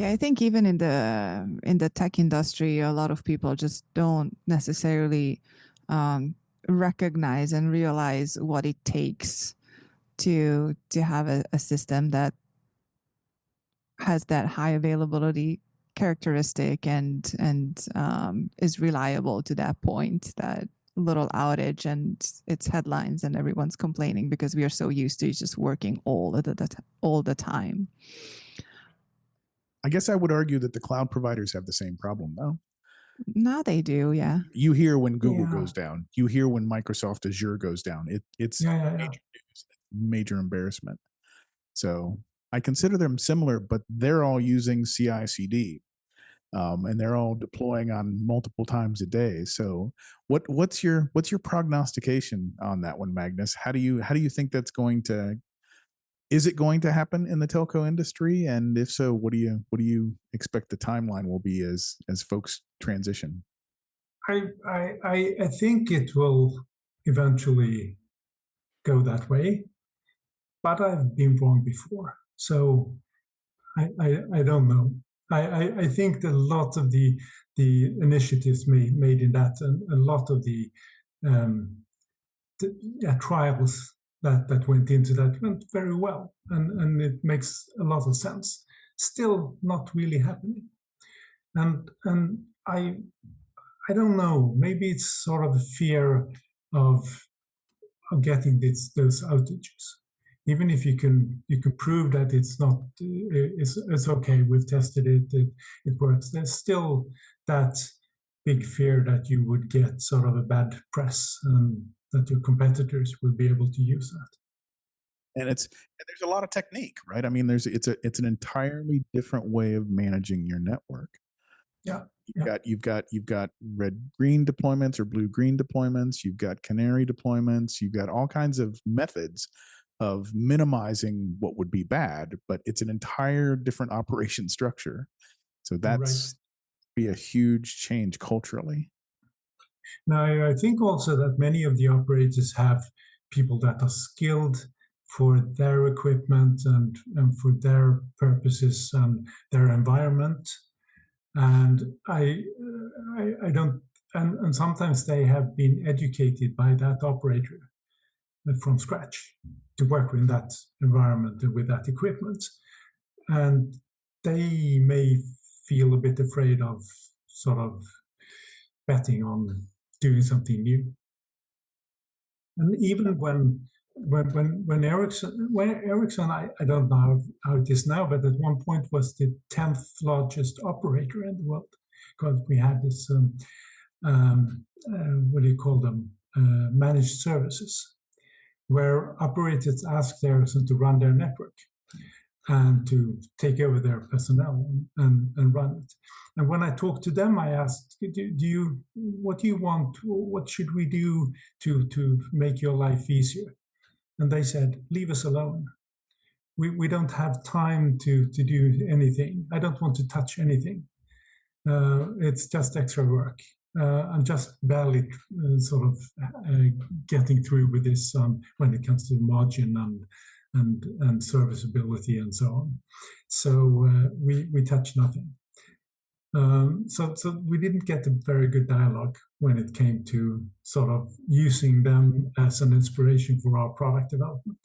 Yeah, I think even in the tech industry, a lot of people just don't necessarily recognize and realize what it takes to have a system that has that high availability characteristic and is reliable to that point. That little outage and it's headlines and everyone's complaining because we are so used to just working all the time. I guess I would argue that the cloud providers have the same problem, though. Now they do, yeah. You hear when Google goes down. You hear when Microsoft Azure goes down. It's major news, major embarrassment. So I consider them similar, but they're all using CI/CD, and they're all deploying on multiple times a day. So what's your prognostication on that one, Magnus? How do you think that's going to? Is it going to happen in the telco industry? And if so, what do you expect the timeline will be as folks transition? I think it will eventually go that way, but I've been wrong before, so I don't know. I think that a lot of the initiatives made in that, and a lot of the trials that went into that went very well, and it makes a lot of sense. Still not really happening, and I don't know. Maybe it's sort of a fear of getting those outages. Even if you can prove that it's okay, we've tested it, it works. There's still that big fear that you would get sort of a bad press, and that your competitors will be able to use that. And there's a lot of technique, right? I mean, it's an entirely different way of managing your network. Yeah. You've got red-green deployments or blue-green deployments. You've got canary deployments. You've got all kinds of methods of minimizing what would be bad, but it's an entire different operation structure. So that's be a huge change culturally. Now, I think also that many of the operators have people that are skilled for their equipment and for their purposes and their environment. And I don't, and sometimes they have been educated by that operator from scratch to work in that environment and with that equipment. And they may feel a bit afraid of sort of betting on doing something new. And even when Ericsson, I don't know how it is now, but at one point was the 10th largest operator in the world, because we had this, what do you call them, managed services, where operators asked Ericsson to run their network and to take over their personnel and run it. And when I talked to them, I asked, what do you want? What should we do to make your life easier? And they said, leave us alone. We don't have time to do anything. I don't want to touch anything. It's just extra work. I'm just barely sort of getting through with this when it comes to margin and serviceability and so on. So we touch nothing. So we didn't get a very good dialogue when it came to sort of using them as an inspiration for our product development.